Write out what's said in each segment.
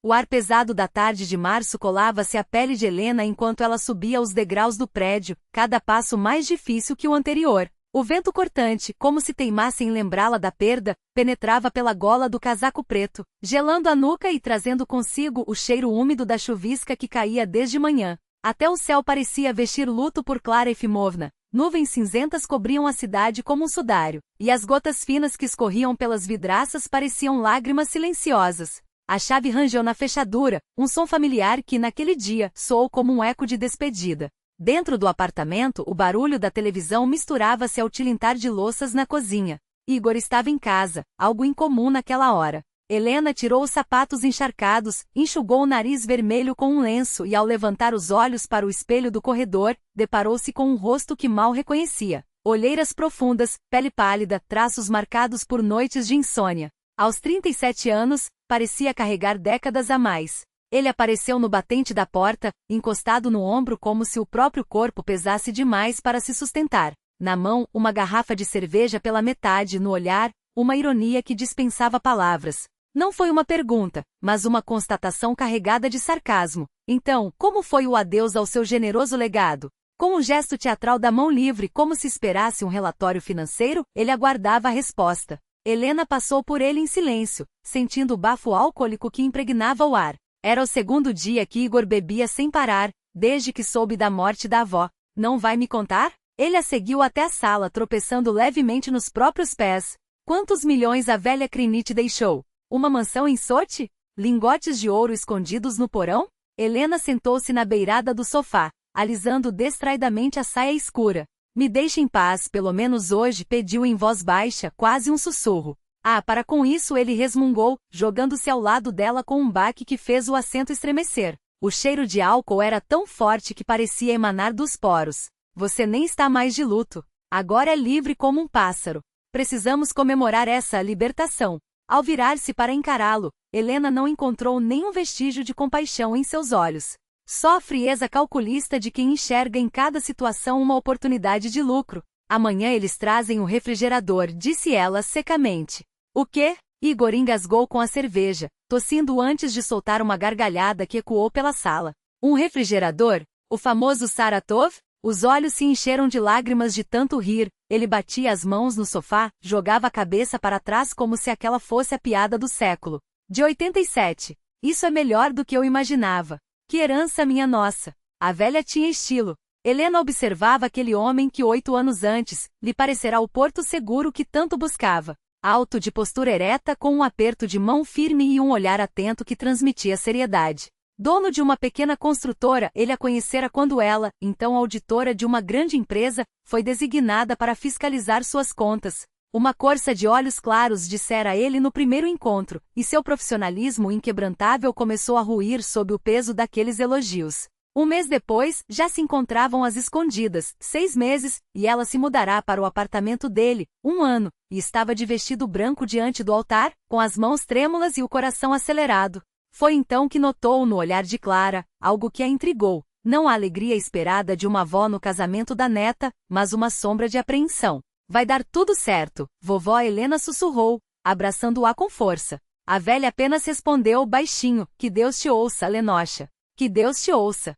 O ar pesado da tarde de março colava-se à pele de Helena enquanto ela subia os degraus do prédio, cada passo mais difícil que o anterior. O vento cortante, como se teimasse em lembrá-la da perda, penetrava pela gola do casaco preto, gelando a nuca e trazendo consigo o cheiro úmido da chuvisca que caía desde manhã. Até o céu parecia vestir luto por Clara Efimovna. Nuvens cinzentas cobriam a cidade como um sudário, e as gotas finas que escorriam pelas vidraças pareciam lágrimas silenciosas. A chave rangeu na fechadura, um som familiar que, naquele dia, soou como um eco de despedida. Dentro do apartamento, o barulho da televisão misturava-se ao tilintar de louças na cozinha. Igor estava em casa, algo incomum naquela hora. Helena tirou os sapatos encharcados, enxugou o nariz vermelho com um lenço e, ao levantar os olhos para o espelho do corredor, deparou-se com um rosto que mal reconhecia. Olheiras profundas, pele pálida, traços marcados por noites de insônia. Aos 37 anos, parecia carregar décadas a mais. Ele apareceu no batente da porta, encostado no ombro como se o próprio corpo pesasse demais para se sustentar. Na mão, uma garrafa de cerveja pela metade, no olhar, uma ironia que dispensava palavras. Não foi uma pergunta, mas uma constatação carregada de sarcasmo. Então, como foi o adeus ao seu generoso legado? Com um gesto teatral da mão livre como se esperasse um relatório financeiro, ele aguardava a resposta. Helena passou por ele em silêncio, sentindo o bafo alcoólico que impregnava o ar. Era o segundo dia que Igor bebia sem parar, desde que soube da morte da avó. Não vai me contar? Ele a seguiu até a sala, tropeçando levemente nos próprios pés. Quantos milhões a velha Crinite deixou? Uma mansão em Sochi? Lingotes de ouro escondidos no porão? Helena sentou-se na beirada do sofá, alisando distraidamente a saia escura. Me deixe em paz, pelo menos hoje, pediu em voz baixa, quase um sussurro. Ah, para com isso ele resmungou, jogando-se ao lado dela com um baque que fez o assento estremecer. O cheiro de álcool era tão forte que parecia emanar dos poros. Você nem está mais de luto. Agora é livre como um pássaro. Precisamos comemorar essa libertação. Ao virar-se para encará-lo, Helena não encontrou nenhum vestígio de compaixão em seus olhos. Só a frieza calculista de quem enxerga em cada situação uma oportunidade de lucro. Amanhã eles trazem o refrigerador, disse ela secamente. O quê? Igor engasgou com a cerveja, tossindo antes de soltar uma gargalhada que ecoou pela sala. Um refrigerador? O famoso Saratov? Os olhos se encheram de lágrimas de tanto rir, ele batia as mãos no sofá, jogava a cabeça para trás como se aquela fosse a piada do século. De 87. Isso é melhor do que eu imaginava. Que herança minha nossa! A velha tinha estilo. Helena observava aquele homem que 8 anos antes, lhe parecerá o porto seguro que tanto buscava. Alto, de postura ereta, com um aperto de mão firme e um olhar atento que transmitia seriedade. Dono de uma pequena construtora, ele a conhecera quando ela, então auditora de uma grande empresa, foi designada para fiscalizar suas contas. Uma corça de olhos claros, dissera ele no primeiro encontro, e seu profissionalismo inquebrantável começou a ruir sob o peso daqueles elogios. Um mês depois, já se encontravam às escondidas, 6 meses, e ela se mudará para o apartamento dele, 1 ano, e estava de vestido branco diante do altar, com as mãos trêmulas e o coração acelerado. Foi então que notou no olhar de Clara algo que a intrigou, não a alegria esperada de uma avó no casamento da neta, mas uma sombra de apreensão. Vai dar tudo certo, vovó Helena sussurrou, abraçando-a com força. A velha apenas respondeu baixinho, que Deus te ouça, Lenocha. Que Deus te ouça.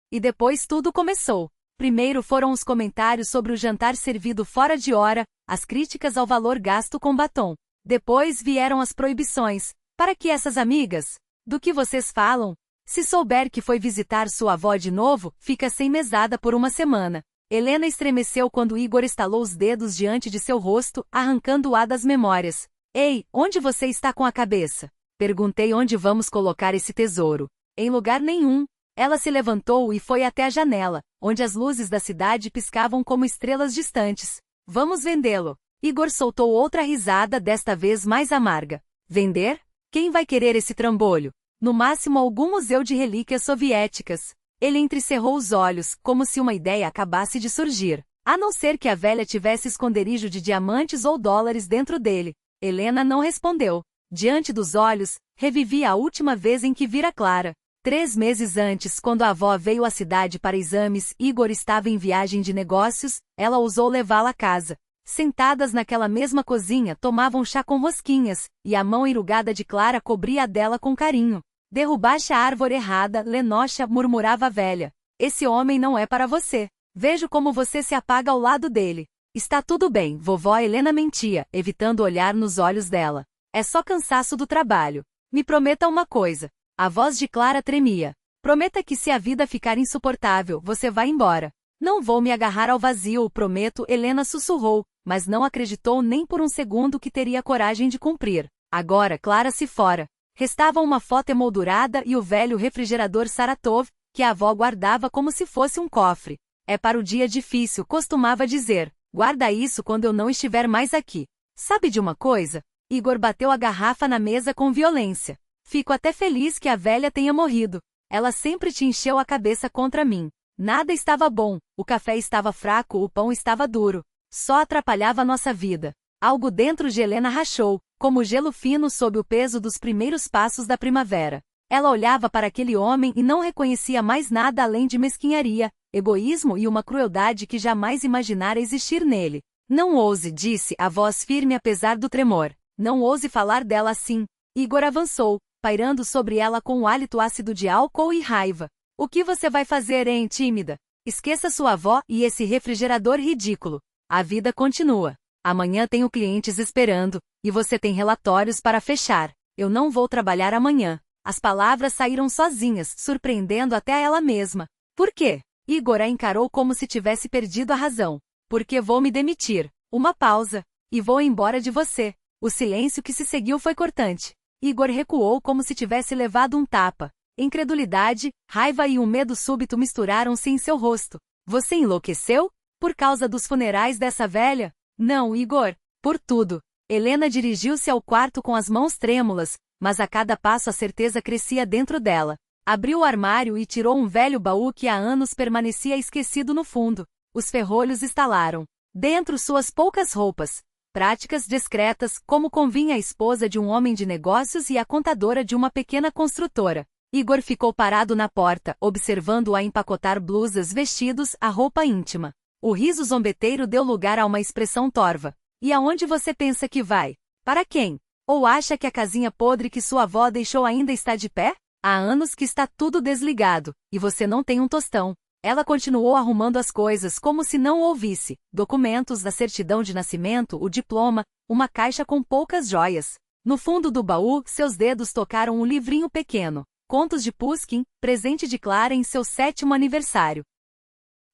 E depois tudo começou. Primeiro foram os comentários sobre o jantar servido fora de hora, as críticas ao valor gasto com batom. Depois vieram as proibições. Para que essas amigas? Do que vocês falam? Se souber que foi visitar sua avó de novo, fica sem mesada por 1 semana. Helena estremeceu quando Igor estalou os dedos diante de seu rosto, arrancando-a das memórias. Ei, onde você está com a cabeça? Perguntei onde vamos colocar esse tesouro. Em lugar nenhum. Ela se levantou e foi até a janela, onde as luzes da cidade piscavam como estrelas distantes. Vamos vendê-lo. Igor soltou outra risada, desta vez mais amarga. Vender? Quem vai querer esse trambolho? No máximo algum museu de relíquias soviéticas. Ele entrecerrou os olhos, como se uma ideia acabasse de surgir. A não ser que a velha tivesse esconderijo de diamantes ou dólares dentro dele. Helena não respondeu. Diante dos olhos, revivia a última vez em que vira Clara. 3 meses antes, quando a avó veio à cidade para exames, Igor estava em viagem de negócios, ela ousou levá-la à casa. Sentadas naquela mesma cozinha, tomavam chá com rosquinhas, e a mão enrugada de Clara cobria a dela com carinho. Derrubaste a árvore errada, Lenoxa, murmurava a velha. Esse homem não é para você. Vejo como você se apaga ao lado dele. Está tudo bem, vovó Helena mentia, evitando olhar nos olhos dela. É só cansaço do trabalho. Me prometa uma coisa. A voz de Clara tremia. Prometa que se a vida ficar insuportável, você vai embora. Não vou me agarrar ao vazio, prometo, Helena sussurrou, mas não acreditou nem por um segundo que teria coragem de cumprir. Agora Clara se fora. Restava uma foto emoldurada e o velho refrigerador Saratov, que a avó guardava como se fosse um cofre. É para o dia difícil, costumava dizer. Guarda isso quando eu não estiver mais aqui. Sabe de uma coisa? Igor bateu a garrafa na mesa com violência. Fico até feliz que a velha tenha morrido. Ela sempre te encheu a cabeça contra mim. Nada estava bom, o café estava fraco, o pão estava duro. Só atrapalhava a nossa vida. Algo dentro de Helena rachou, como gelo fino sob o peso dos primeiros passos da primavera. Ela olhava para aquele homem e não reconhecia mais nada além de mesquinharia, egoísmo e uma crueldade que jamais imaginara existir nele. Não ouse, disse a voz firme apesar do tremor. Não ouse falar dela assim. Igor avançou, pairando sobre ela com um hálito ácido de álcool e raiva. O que você vai fazer, hein, tímida? Esqueça sua avó e esse refrigerador ridículo. A vida continua. Amanhã tenho clientes esperando, e você tem relatórios para fechar. Eu não vou trabalhar amanhã. As palavras saíram sozinhas, surpreendendo até a ela mesma. Por quê? Igor a encarou como se tivesse perdido a razão. Porque vou me demitir. Uma pausa. E vou embora de você. O silêncio que se seguiu foi cortante. Igor recuou como se tivesse levado um tapa. Incredulidade, raiva e um medo súbito misturaram-se em seu rosto. Você enlouqueceu? Por causa dos funerais dessa velha? Não, Igor. Por tudo. Helena dirigiu-se ao quarto com as mãos trêmulas, mas a cada passo a certeza crescia dentro dela. Abriu o armário e tirou um velho baú que há anos permanecia esquecido no fundo. Os ferrolhos estalaram. Dentro suas poucas roupas. Práticas discretas, como convinha a esposa de um homem de negócios e a contadora de uma pequena construtora. Igor ficou parado na porta, observando-a empacotar blusas, vestidos, a roupa íntima. O riso zombeteiro deu lugar a uma expressão torva. E aonde você pensa que vai? Para quem? Ou acha que a casinha podre que sua avó deixou ainda está de pé? Há anos que está tudo desligado, e você não tem um tostão. Ela continuou arrumando as coisas como se não ouvisse. Documentos, a certidão de nascimento, o diploma, uma caixa com poucas joias. No fundo do baú, seus dedos tocaram um livrinho pequeno. Contos de Pushkin, presente de Clara em seu 7º aniversário.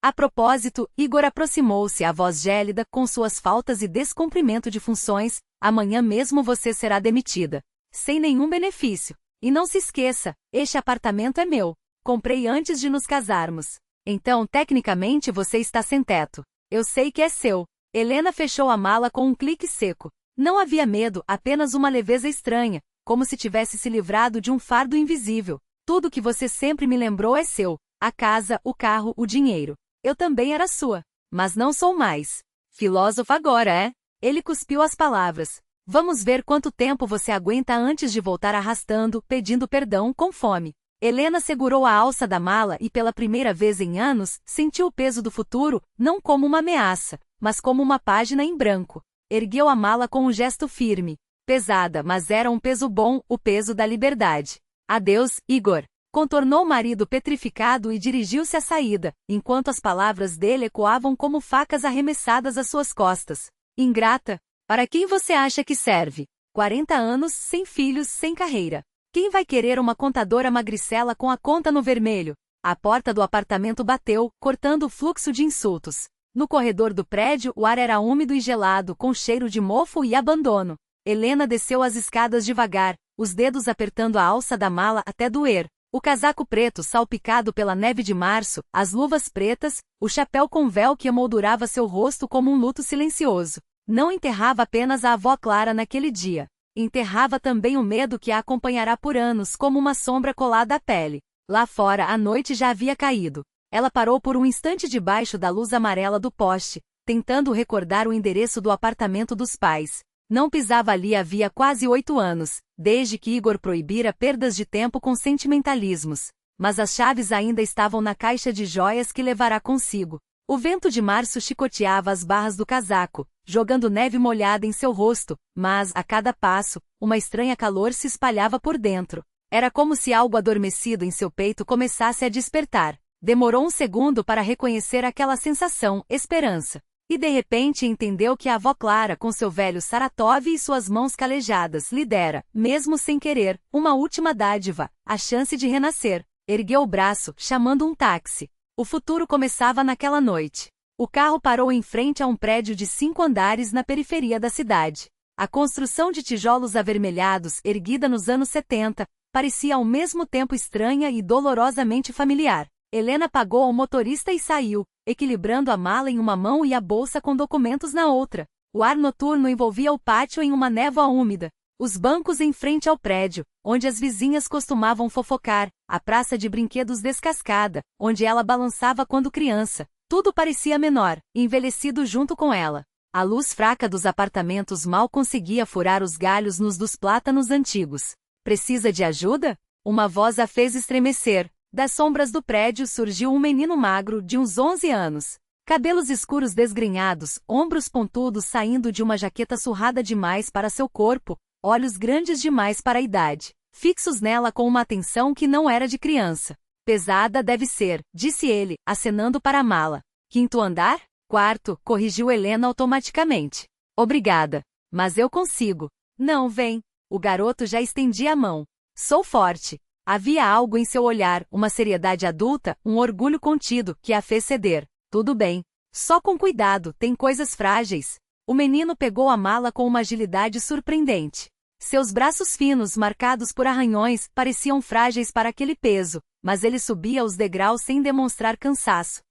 A propósito, Igor aproximou-se, a voz gélida, com suas faltas e descumprimento de funções. Amanhã mesmo você será demitida. Sem nenhum benefício. E não se esqueça, este apartamento é meu. Comprei antes de nos casarmos. Então, tecnicamente você está sem teto. Eu sei que é seu. Helena fechou a mala com um clique seco. Não havia medo, apenas uma leveza estranha, como se tivesse se livrado de um fardo invisível. Tudo que você sempre me lembrou é seu. A casa, o carro, o dinheiro. Eu também era sua. Mas não sou mais. Filósofo agora, é? Ele cuspiu as palavras. Vamos ver quanto tempo você aguenta antes de voltar arrastando, pedindo perdão, com fome. Helena segurou a alça da mala e pela primeira vez em anos, sentiu o peso do futuro, não como uma ameaça, mas como uma página em branco. Ergueu a mala com um gesto firme. Pesada, mas era um peso bom, o peso da liberdade. Adeus, Igor. Contornou o marido petrificado e dirigiu-se à saída, enquanto as palavras dele ecoavam como facas arremessadas às suas costas. Ingrata. Para quem você acha que serve? 40 anos, sem filhos, sem carreira. Quem vai querer uma contadora magricela com a conta no vermelho? A porta do apartamento bateu, cortando o fluxo de insultos. No corredor do prédio, o ar era úmido e gelado, com cheiro de mofo e abandono. Helena desceu as escadas devagar, os dedos apertando a alça da mala até doer. O casaco preto salpicado pela neve de março, as luvas pretas, o chapéu com véu que emoldurava seu rosto como um luto silencioso. Não enterrava apenas a avó Clara naquele dia. Enterrava também o medo que a acompanhará por anos como uma sombra colada à pele. Lá fora a noite já havia caído. Ela parou por um instante debaixo da luz amarela do poste, tentando recordar o endereço do apartamento dos pais. Não pisava ali havia quase 8 anos, desde que Igor proibira perdas de tempo com sentimentalismos. Mas as chaves ainda estavam na caixa de joias que levará consigo. O vento de março chicoteava as barras do casaco, jogando neve molhada em seu rosto, mas, a cada passo, uma estranha calor se espalhava por dentro. Era como se algo adormecido em seu peito começasse a despertar. Demorou um segundo para reconhecer aquela sensação, esperança. E de repente entendeu que a avó Clara com seu velho Saratov e suas mãos calejadas lhe dera, mesmo sem querer, uma última dádiva, a chance de renascer. Ergueu o braço, chamando um táxi. O futuro começava naquela noite. O carro parou em frente a um prédio de 5 andares na periferia da cidade. A construção de tijolos avermelhados, erguida nos anos 70, parecia ao mesmo tempo estranha e dolorosamente familiar. Helena pagou ao motorista e saiu, equilibrando a mala em uma mão e a bolsa com documentos na outra. O ar noturno envolvia o pátio em uma névoa úmida. Os bancos em frente ao prédio, onde as vizinhas costumavam fofocar, a praça de brinquedos descascada, onde ela balançava quando criança. Tudo parecia menor, envelhecido junto com ela. A luz fraca dos apartamentos mal conseguia furar os galhos nos dos plátanos antigos. Precisa de ajuda? Uma voz a fez estremecer. Das sombras do prédio surgiu um menino magro de uns 11 anos. Cabelos escuros desgrenhados, ombros pontudos saindo de uma jaqueta surrada demais para seu corpo, olhos grandes demais para a idade, fixos nela com uma atenção que não era de criança. Pesada deve ser, disse ele, acenando para a mala. 5º andar? 4º, corrigiu Helena automaticamente. Obrigada. Mas eu consigo. Não, vem. O garoto já estendia a mão. Sou forte. Havia algo em seu olhar, uma seriedade adulta, um orgulho contido, que a fez ceder. Tudo bem. Só com cuidado, tem coisas frágeis. O menino pegou a mala com uma agilidade surpreendente. Seus braços finos, marcados por arranhões, pareciam frágeis para aquele peso, mas ele subia os degraus sem demonstrar cansaço.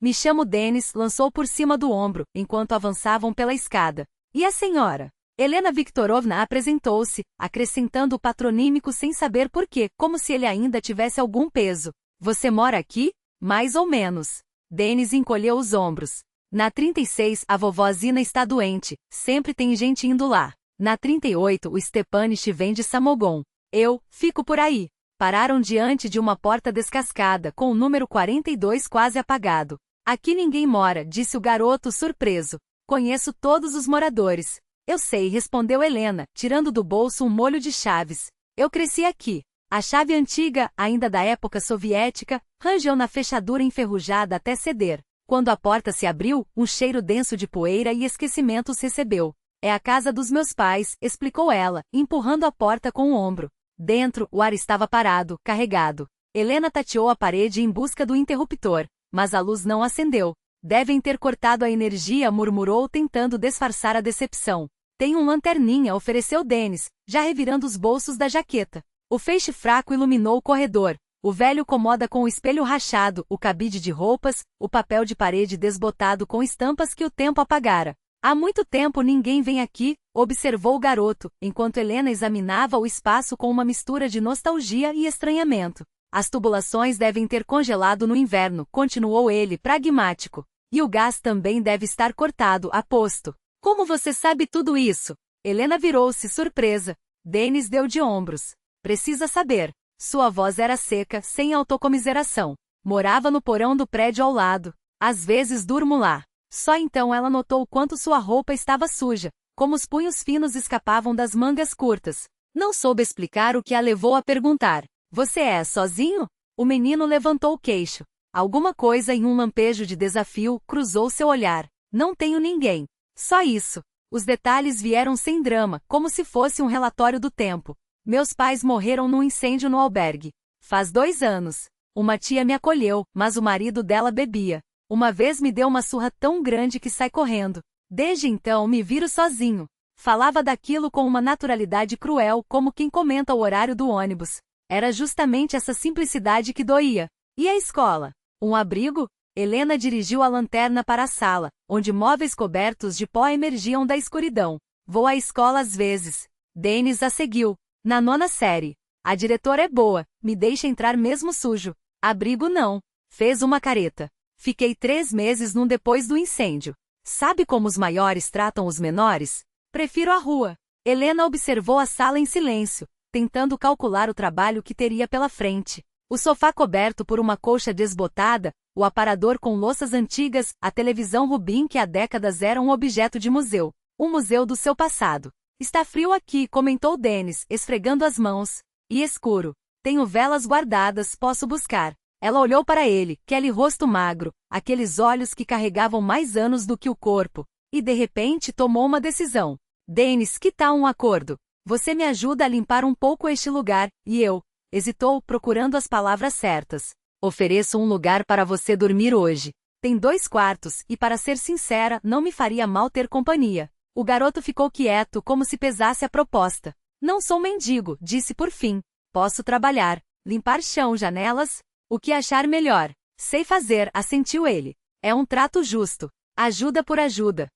Me chamo Denis, lançou por cima do ombro, enquanto avançavam pela escada. E a senhora? Helena Viktorovna apresentou-se, acrescentando o patronímico sem saber por quê, como se ele ainda tivesse algum peso. Você mora aqui? Mais ou menos. Denis encolheu os ombros. Na 36, a vovó Zina está doente, sempre tem gente indo lá. Na 38, o Stepanich vende samogon. Eu fico por aí. Pararam diante de uma porta descascada, com o número 42 quase apagado. Aqui ninguém mora, disse o garoto surpreso. Conheço todos os moradores. Eu sei, respondeu Helena, tirando do bolso um molho de chaves. Eu cresci aqui. A chave antiga, ainda da época soviética, rangeu na fechadura enferrujada até ceder. Quando a porta se abriu, um cheiro denso de poeira e esquecimentos recebeu. É a casa dos meus pais, explicou ela, empurrando a porta com o ombro. Dentro, o ar estava parado, carregado. Helena tateou a parede em busca do interruptor, mas a luz não acendeu. Devem ter cortado a energia, murmurou tentando disfarçar a decepção. Tem um lanterninha, ofereceu Denis, já revirando os bolsos da jaqueta. O feixe fraco iluminou o corredor. O velho comoda com o espelho rachado, o cabide de roupas, o papel de parede desbotado com estampas que o tempo apagara. Há muito tempo ninguém vem aqui, observou o garoto, enquanto Helena examinava o espaço com uma mistura de nostalgia e estranhamento. As tubulações devem ter congelado no inverno, continuou ele, pragmático. E o gás também deve estar cortado, aposto. Como você sabe tudo isso? Helena virou-se surpresa. Denis deu de ombros. Precisa saber. Sua voz era seca, sem autocomiseração. Morava no porão do prédio ao lado. Às vezes durmo lá. Só então ela notou o quanto sua roupa estava suja, como os punhos finos escapavam das mangas curtas. Não soube explicar o que a levou a perguntar. Você é sozinho? O menino levantou o queixo. Alguma coisa em um lampejo de desafio cruzou seu olhar. Não tenho ninguém. Só isso. Os detalhes vieram sem drama, como se fosse um relatório do tempo. Meus pais morreram num incêndio no albergue. Faz 2 anos. Uma tia me acolheu, mas o marido dela bebia. Uma vez me deu uma surra tão grande que sai correndo. Desde então me viro sozinho. Falava daquilo com uma naturalidade cruel, como quem comenta o horário do ônibus. Era justamente essa simplicidade que doía. E a escola? Um abrigo? Helena dirigiu a lanterna para a sala, onde móveis cobertos de pó emergiam da escuridão. Vou à escola às vezes. Denis a seguiu. Na 9ª série. A diretora é boa, me deixa entrar mesmo sujo. Abrigo não. Fez uma careta. Fiquei 3 meses num depois do incêndio. Sabe como os maiores tratam os menores? Prefiro a rua. Helena observou a sala em silêncio, tentando calcular o trabalho que teria pela frente. O sofá coberto por uma colcha desbotada, o aparador com louças antigas, a televisão Rubin que há décadas era um objeto de museu. Um museu do seu passado. Está frio aqui, comentou Denis, esfregando as mãos. E escuro. Tenho velas guardadas, posso buscar. Ela olhou para ele, aquele rosto magro, aqueles olhos que carregavam mais anos do que o corpo, e de repente tomou uma decisão. Dennis, que tal um acordo? Você me ajuda a limpar um pouco este lugar, e eu... Hesitou, procurando as palavras certas. Ofereço um lugar para você dormir hoje. Tem 2 quartos, e para ser sincera, não me faria mal ter companhia. O garoto ficou quieto, como se pesasse a proposta. Não sou mendigo, disse por fim. Posso trabalhar, limpar chão, janelas, o que achar melhor. Sei fazer, assentiu ele. É um trato justo. Ajuda por ajuda.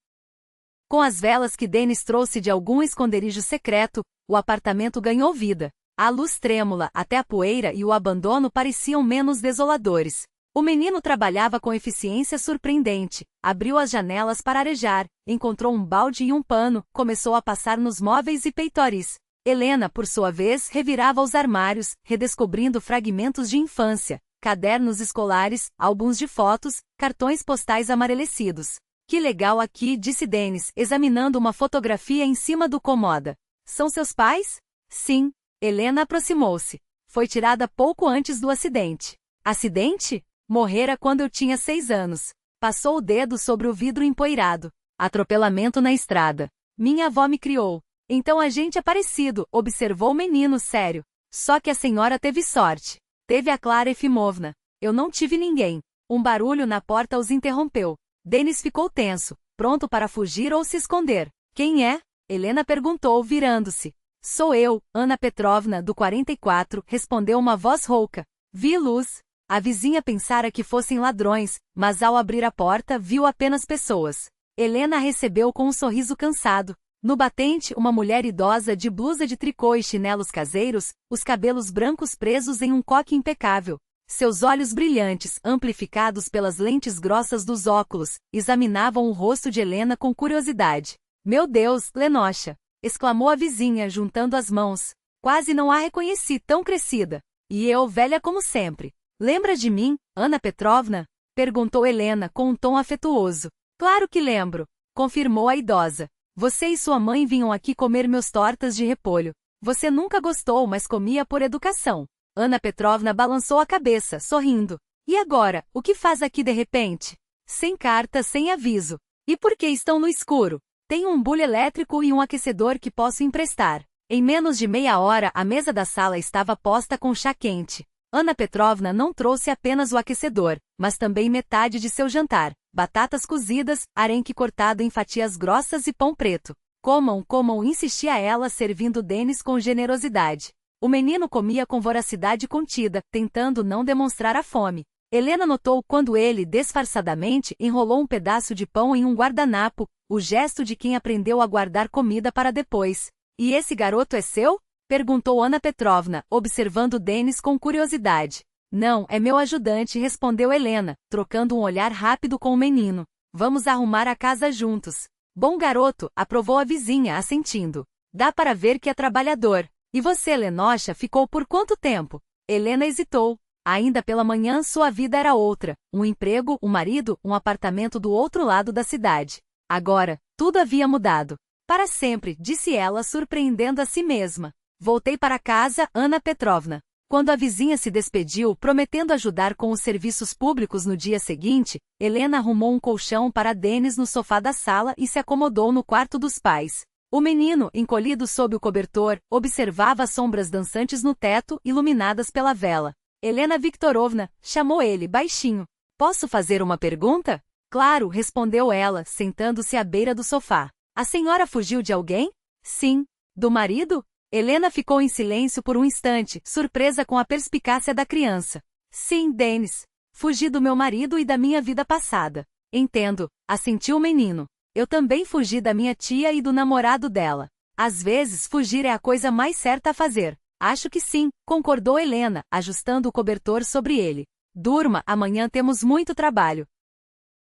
Com as velas que Dennis trouxe de algum esconderijo secreto, o apartamento ganhou vida. A luz trêmula, até a poeira e o abandono pareciam menos desoladores. O menino trabalhava com eficiência surpreendente. Abriu as janelas para arejar, encontrou um balde e um pano, começou a passar nos móveis e peitoris. Helena, por sua vez, revirava os armários, redescobrindo fragmentos de infância, cadernos escolares, álbuns de fotos, cartões postais amarelecidos. Que legal aqui, disse Dennis, examinando uma fotografia em cima do cômoda. São seus pais? Sim. Helena aproximou-se. Foi tirada pouco antes do acidente. Acidente? Morrera quando eu tinha 6 anos. Passou o dedo sobre o vidro empoeirado. Atropelamento na estrada. Minha avó me criou. Então a gente é parecido, observou o menino sério. Só que a senhora teve sorte. Teve a Clara Efimovna. Eu não tive ninguém. Um barulho na porta os interrompeu. Dennis ficou tenso, pronto para fugir ou se esconder. Quem é? Helena perguntou, virando-se. Sou eu, Ana Petrovna, do 44, respondeu uma voz rouca. Vi luz. A vizinha pensara que fossem ladrões, mas ao abrir a porta viu apenas pessoas. Helena a recebeu com um sorriso cansado. No batente, uma mulher idosa de blusa de tricô e chinelos caseiros, os cabelos brancos presos em um coque impecável. Seus olhos brilhantes, amplificados pelas lentes grossas dos óculos, examinavam o rosto de Helena com curiosidade. Meu Deus, Lenocha! Exclamou a vizinha, juntando as mãos. Quase não a reconheci tão crescida. E eu, velha como sempre. Lembra de mim, Ana Petrovna? Perguntou Helena com um tom afetuoso. Claro que lembro, confirmou a idosa. Você e sua mãe vinham aqui comer meus tortas de repolho. Você nunca gostou, mas comia por educação. Ana Petrovna balançou a cabeça, sorrindo. E agora, o que faz aqui de repente? Sem carta, sem aviso. E por que estão no escuro? Tenho um bule elétrico e um aquecedor que posso emprestar. Em menos de meia hora, a mesa da sala estava posta com chá quente. Ana Petrovna não trouxe apenas o aquecedor, mas também metade de seu jantar. Batatas cozidas, arenque cortado em fatias grossas e pão preto. Comam, comam, insistia ela, servindo Dennis com generosidade. O menino comia com voracidade contida, tentando não demonstrar a fome. Helena notou quando ele, disfarçadamente, enrolou um pedaço de pão em um guardanapo, o gesto de quem aprendeu a guardar comida para depois. E esse garoto é seu? Perguntou Ana Petrovna, observando Dennis com curiosidade. Não, é meu ajudante, respondeu Helena, trocando um olhar rápido com o menino. Vamos arrumar a casa juntos. Bom garoto, aprovou a vizinha, assentindo. Dá para ver que é trabalhador. E você, Lenocha, ficou por quanto tempo? Helena hesitou. Ainda pela manhã sua vida era outra. Um emprego, um marido, um apartamento do outro lado da cidade. Agora, tudo havia mudado. Para sempre, disse ela, surpreendendo a si mesma. Voltei para casa, Ana Petrovna. Quando a vizinha se despediu, prometendo ajudar com os serviços públicos no dia seguinte, Helena arrumou um colchão para Dennis no sofá da sala e se acomodou no quarto dos pais. O menino, encolhido sob o cobertor, observava as sombras dançantes no teto, iluminadas pela vela. Helena Viktorovna, chamou ele, baixinho. Posso fazer uma pergunta? Claro, respondeu ela, sentando-se à beira do sofá. A senhora fugiu de alguém? Sim. Do marido? Helena ficou em silêncio por um instante, surpresa com a perspicácia da criança. Sim, Dennis. Fugi do meu marido e da minha vida passada. Entendo, assentiu o menino. Eu também fugi da minha tia e do namorado dela. Às vezes, fugir é a coisa mais certa a fazer. Acho que sim, concordou Helena, ajustando o cobertor sobre ele. Durma, amanhã temos muito trabalho.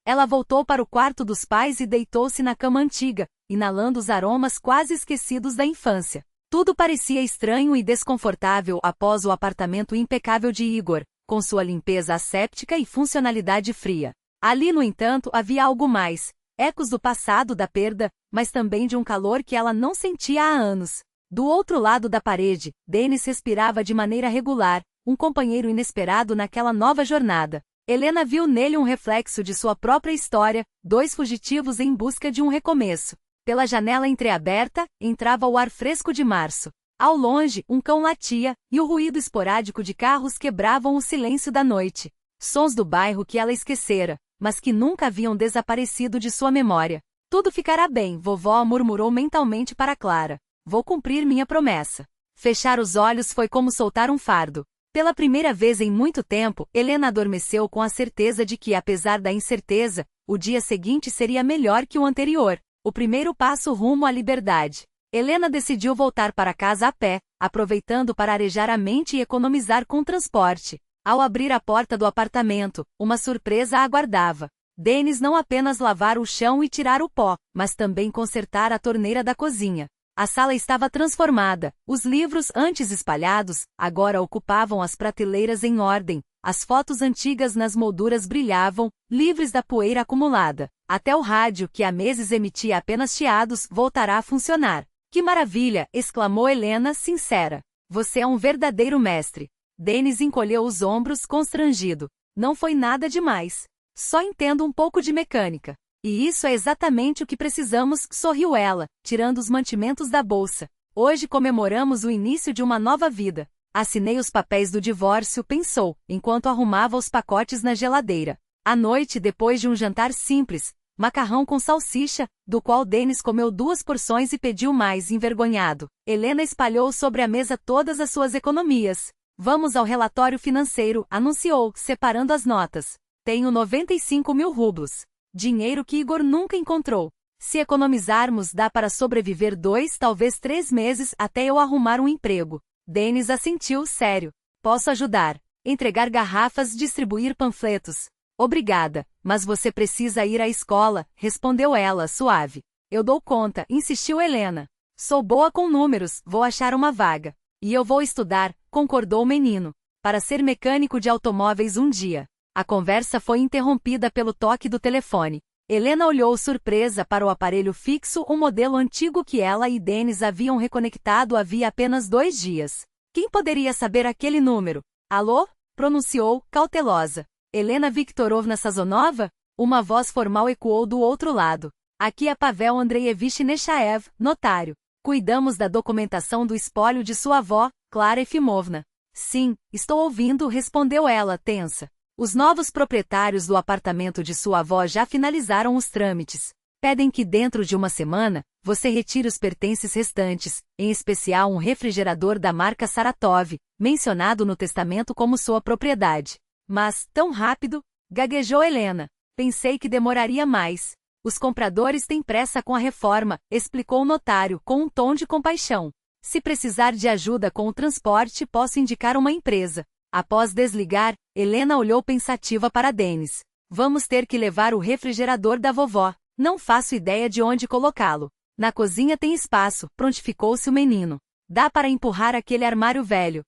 Ela voltou para o quarto dos pais e deitou-se na cama antiga, inalando os aromas quase esquecidos da infância. Tudo parecia estranho e desconfortável após o apartamento impecável de Igor, com sua limpeza asséptica e funcionalidade fria. Ali, no entanto, havia algo mais. Ecos do passado, da perda, mas também de um calor que ela não sentia há anos. Do outro lado da parede, Denis respirava de maneira regular, um companheiro inesperado naquela nova jornada. Helena viu nele um reflexo de sua própria história, dois fugitivos em busca de um recomeço. Pela janela entreaberta, entrava o ar fresco de março. Ao longe, um cão latia, e o ruído esporádico de carros quebravam o silêncio da noite. Sons do bairro que ela esquecera, mas que nunca haviam desaparecido de sua memória. Tudo ficará bem, vovó murmurou mentalmente para Clara. Vou cumprir minha promessa. Fechar os olhos foi como soltar um fardo. Pela primeira vez em muito tempo, Helena adormeceu com a certeza de que, apesar da incerteza, o dia seguinte seria melhor que o anterior. O primeiro passo rumo à liberdade. Helena decidiu voltar para casa a pé, aproveitando para arejar a mente e economizar com transporte. Ao abrir a porta do apartamento, uma surpresa a aguardava. Denis não apenas lavar o chão e tirar o pó, mas também consertar a torneira da cozinha. A sala estava transformada, os livros antes espalhados, agora ocupavam as prateleiras em ordem, as fotos antigas nas molduras brilhavam, livres da poeira acumulada. Até o rádio, que há meses emitia apenas chiados, voltará a funcionar. Que maravilha! Exclamou Helena, sincera. Você é um verdadeiro mestre. Denis encolheu os ombros, constrangido. Não foi nada demais. Só entendo um pouco de mecânica. E isso é exatamente o que precisamos, sorriu ela, tirando os mantimentos da bolsa. Hoje comemoramos o início de uma nova vida. Assinei os papéis do divórcio, pensou, enquanto arrumava os pacotes na geladeira. À noite, depois de um jantar simples, macarrão com salsicha, do qual Denis comeu 2 porções e pediu mais, envergonhado. Helena espalhou sobre a mesa todas as suas economias. Vamos ao relatório financeiro, anunciou, separando as notas. Tenho 95 mil rublos. Dinheiro que Igor nunca encontrou. Se economizarmos, dá para sobreviver 2, talvez 3 meses até eu arrumar um emprego. Denis assentiu, sério. Posso ajudar. Entregar garrafas, distribuir panfletos. Obrigada, mas você precisa ir à escola, respondeu ela, suave. Eu dou conta, insistiu Helena. Sou boa com números, vou achar uma vaga. E eu vou estudar, concordou o menino. Para ser mecânico de automóveis um dia. A conversa foi interrompida pelo toque do telefone. Helena olhou surpresa para o aparelho fixo, um modelo antigo que ela e Denis haviam reconectado havia apenas 2 dias. Quem poderia saber aquele número? Alô? Pronunciou, cautelosa. Helena Viktorovna Sazonova? Uma voz formal ecoou do outro lado. Aqui é Pavel Andreievich Nechaev, notário. Cuidamos da documentação do espólio de sua avó, Clara Efimovna. Sim, estou ouvindo, respondeu ela, tensa. Os novos proprietários do apartamento de sua avó já finalizaram os trâmites. Pedem que dentro de uma semana, você retire os pertences restantes, em especial um refrigerador da marca Saratov, mencionado no testamento como sua propriedade. Mas, tão rápido? Gaguejou Helena. Pensei que demoraria mais. Os compradores têm pressa com a reforma, explicou o notário, com um tom de compaixão. Se precisar de ajuda com o transporte, posso indicar uma empresa. Após desligar, Helena olhou pensativa para Denis. Vamos ter que levar o refrigerador da vovó. Não faço ideia de onde colocá-lo. Na cozinha tem espaço, prontificou-se o menino. Dá para empurrar aquele armário velho.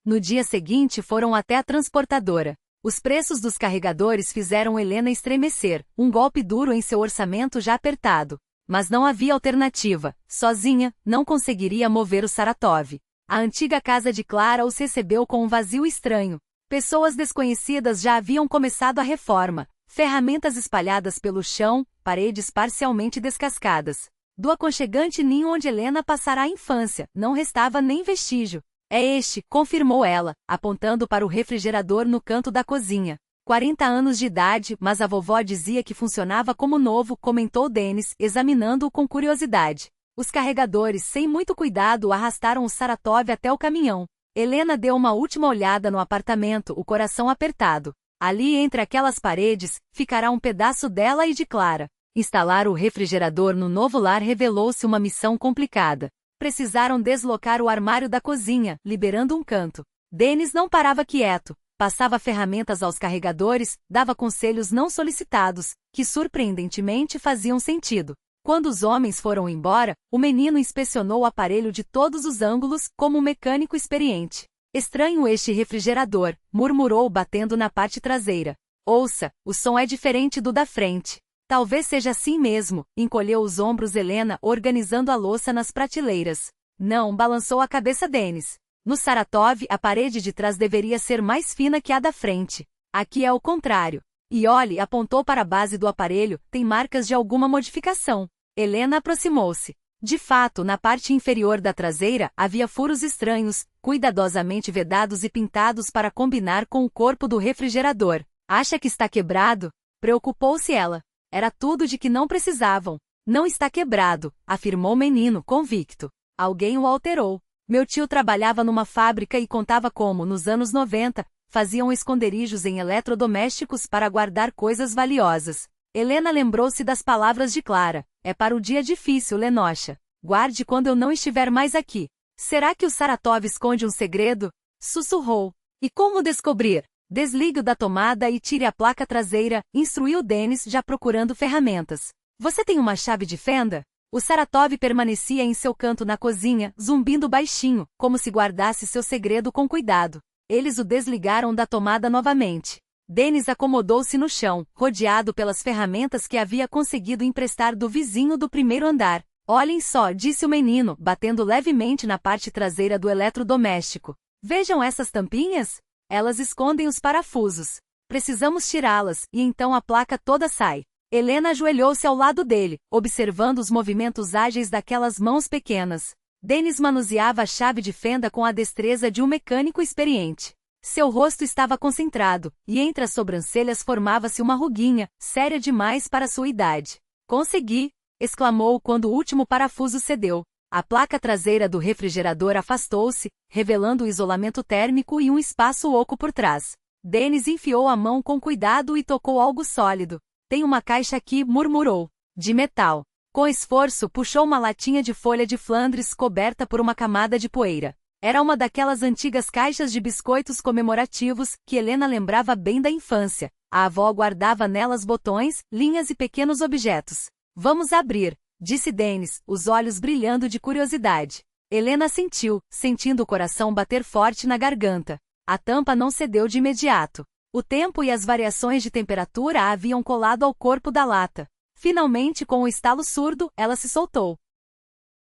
No dia seguinte foram até a transportadora. Os preços dos carregadores fizeram Helena estremecer, um golpe duro em seu orçamento já apertado. Mas não havia alternativa. Sozinha, não conseguiria mover o Saratov. A antiga casa de Clara os recebeu com um vazio estranho. Pessoas desconhecidas já haviam começado a reforma. Ferramentas espalhadas pelo chão, paredes parcialmente descascadas. Do aconchegante ninho onde Helena passara a infância, não restava nem vestígio. É este, confirmou ela, apontando para o refrigerador no canto da cozinha. 40 anos de idade, mas a vovó dizia que funcionava como novo, comentou Denis, examinando-o com curiosidade. Os carregadores, sem muito cuidado, arrastaram o Saratov até o caminhão. Helena deu uma última olhada no apartamento, o coração apertado. Ali, entre aquelas paredes, ficará um pedaço dela e de Clara. Instalar o refrigerador no novo lar revelou-se uma missão complicada. Precisaram deslocar o armário da cozinha, liberando um canto. Denis não parava quieto. Passava ferramentas aos carregadores, dava conselhos não solicitados, que surpreendentemente faziam sentido. Quando os homens foram embora, o menino inspecionou o aparelho de todos os ângulos, como um mecânico experiente. Estranho este refrigerador, murmurou batendo na parte traseira. Ouça, o som é diferente do da frente. Talvez seja assim mesmo, encolheu os ombros Helena, organizando a louça nas prateleiras. Não, balançou a cabeça Denis. No Saratov, a parede de trás deveria ser mais fina que a da frente. Aqui é o contrário. E olhe, apontou para a base do aparelho, tem marcas de alguma modificação. Helena aproximou-se. De fato, na parte inferior da traseira, havia furos estranhos, cuidadosamente vedados e pintados para combinar com o corpo do refrigerador. Acha que está quebrado? Preocupou-se ela. Era tudo de que não precisavam. Não está quebrado, afirmou o menino, convicto. Alguém o alterou. Meu tio trabalhava numa fábrica e contava como, nos anos 90, faziam esconderijos em eletrodomésticos para guardar coisas valiosas. Helena lembrou-se das palavras de Clara. É para o dia difícil, Lenocha. Guarde quando eu não estiver mais aqui. Será que o Saratov esconde um segredo? Sussurrou. E como descobrir? Desligue-o da tomada e tire a placa traseira, instruiu Denis, já procurando ferramentas. Você tem uma chave de fenda? O Saratov permanecia em seu canto na cozinha, zumbindo baixinho, como se guardasse seu segredo com cuidado. Eles o desligaram da tomada novamente. Denis acomodou-se no chão, rodeado pelas ferramentas que havia conseguido emprestar do vizinho do primeiro andar. Olhem só, disse o menino, batendo levemente na parte traseira do eletrodoméstico. Vejam essas tampinhas? Elas escondem os parafusos. Precisamos tirá-las, e então a placa toda sai. Helena ajoelhou-se ao lado dele, observando os movimentos ágeis daquelas mãos pequenas. Denis manuseava a chave de fenda com a destreza de um mecânico experiente. Seu rosto estava concentrado, e entre as sobrancelhas formava-se uma ruguinha, séria demais para sua idade. Consegui! Exclamou quando o último parafuso cedeu. A placa traseira do refrigerador afastou-se, revelando o isolamento térmico e um espaço oco por trás. Denis enfiou a mão com cuidado e tocou algo sólido. Tem uma caixa aqui, murmurou. De metal. Com esforço, puxou uma latinha de folha de Flandres coberta por uma camada de poeira. Era uma daquelas antigas caixas de biscoitos comemorativos que Helena lembrava bem da infância. A avó guardava nelas botões, linhas e pequenos objetos. Vamos abrir, disse Denis, os olhos brilhando de curiosidade. Helena sentiu, sentindo o coração bater forte na garganta. A tampa não cedeu de imediato. O tempo e as variações de temperatura a haviam colado ao corpo da lata. Finalmente, com um estalo surdo, ela se soltou.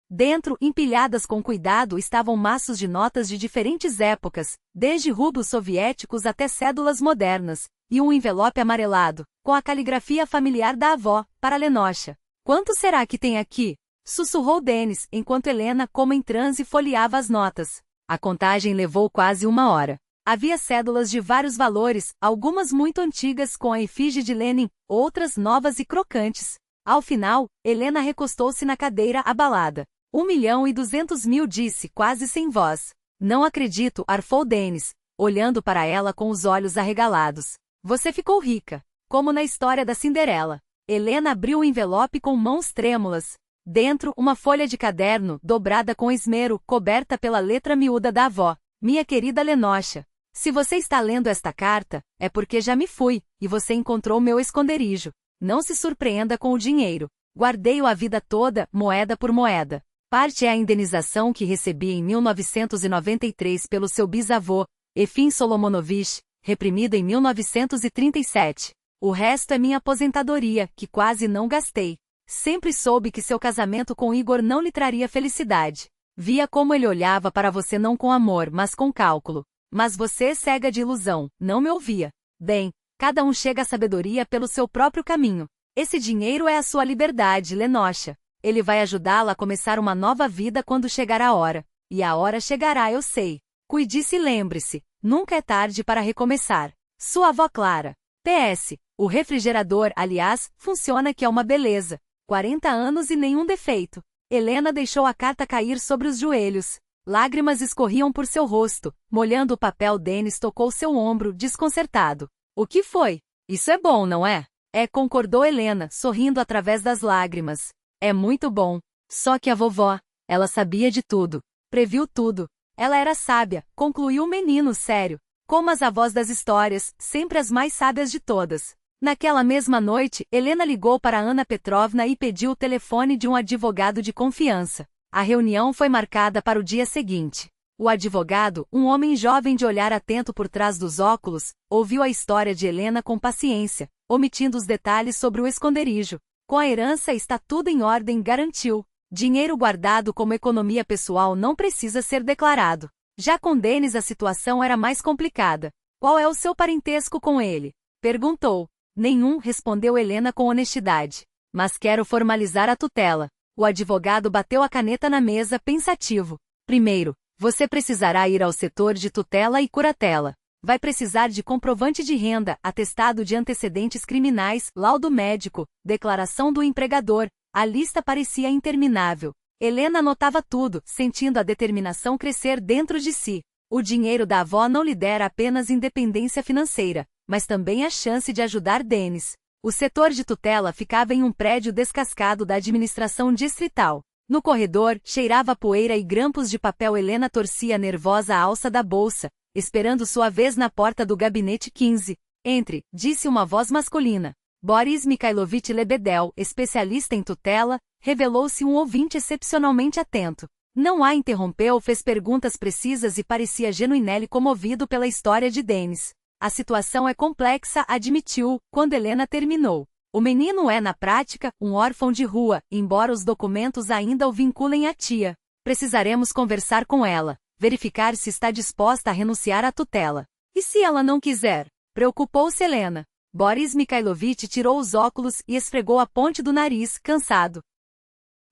Dentro, empilhadas com cuidado, estavam maços de notas de diferentes épocas, desde rublos soviéticos até cédulas modernas, e um envelope amarelado, com a caligrafia familiar da avó, para Lenocha. Quanto será que tem aqui? Sussurrou Denis, enquanto Helena, como em transe, folheava as notas. A contagem levou quase 1 hora. Havia cédulas de vários valores, algumas muito antigas com a efígie de Lenin, outras novas e crocantes. Ao final, Helena recostou-se na cadeira abalada. 1.200.000, disse, quase sem voz. Não acredito, arfou Denis, olhando para ela com os olhos arregalados. Você ficou rica, como na história da Cinderela. Helena abriu o envelope com mãos trêmulas. Dentro, uma folha de caderno, dobrada com esmero, coberta pela letra miúda da avó. Minha querida Lenocha, se você está lendo esta carta, é porque já me fui, e você encontrou meu esconderijo. Não se surpreenda com o dinheiro. Guardei-o a vida toda, moeda por moeda. Parte é a indenização que recebi em 1993 pelo seu bisavô, Efim Solomonovich, reprimido em 1937. O resto é minha aposentadoria, que quase não gastei. Sempre soube que seu casamento com Igor não lhe traria felicidade. Via como ele olhava para você não com amor, mas com cálculo. Mas você, cega de ilusão, não me ouvia. Bem, cada um chega à sabedoria pelo seu próprio caminho. Esse dinheiro é a sua liberdade, Lenocha. Ele vai ajudá-la a começar uma nova vida quando chegar a hora. E a hora chegará, eu sei. Cuide-se e lembre-se, nunca é tarde para recomeçar. Sua avó Clara. PS. O refrigerador, aliás, funciona que é uma beleza. 40 anos e nenhum defeito. Helena deixou a carta cair sobre os joelhos. Lágrimas escorriam por seu rosto. Molhando o papel, Denis tocou seu ombro, desconcertado. O que foi? Isso é bom, não é? É, concordou Helena, sorrindo através das lágrimas. É muito bom. Só que a vovó, ela sabia de tudo. Previu tudo. Ela era sábia, concluiu o menino sério. Como as avós das histórias, sempre as mais sábias de todas. Naquela mesma noite, Helena ligou para Ana Petrovna e pediu o telefone de um advogado de confiança. A reunião foi marcada para o dia seguinte. O advogado, um homem jovem de olhar atento por trás dos óculos, ouviu a história de Helena com paciência, omitindo os detalhes sobre o esconderijo. Com a herança está tudo em ordem, garantiu. Dinheiro guardado como economia pessoal não precisa ser declarado. Já com Denis a situação era mais complicada. Qual é o seu parentesco com ele? Perguntou. Nenhum, respondeu Helena com honestidade. Mas quero formalizar a tutela. O advogado bateu a caneta na mesa, pensativo. Primeiro, você precisará ir ao setor de tutela e curatela. Vai precisar de comprovante de renda, atestado de antecedentes criminais, laudo médico, declaração do empregador. A lista parecia interminável. Helena anotava tudo, sentindo a determinação crescer dentro de si. O dinheiro da avó não lhe dera apenas independência financeira, mas também a chance de ajudar Denis. O setor de tutela ficava em um prédio descascado da administração distrital. No corredor, cheirava poeira e grampos de papel. Helena torcia nervosa a alça da bolsa, esperando sua vez na porta do gabinete 15. Entre, disse uma voz masculina. Boris Mikhailovich Lebedel, especialista em tutela, revelou-se um ouvinte excepcionalmente atento. Não a interrompeu, fez perguntas precisas e parecia genuinamente comovido pela história de Denis. A situação é complexa, admitiu, quando Helena terminou. O menino é, na prática, um órfão de rua, embora os documentos ainda o vinculem à tia. Precisaremos conversar com ela, verificar se está disposta a renunciar à tutela. E se ela não quiser? Preocupou-se Helena. Boris Mikhailovich tirou os óculos e esfregou a ponte do nariz, cansado.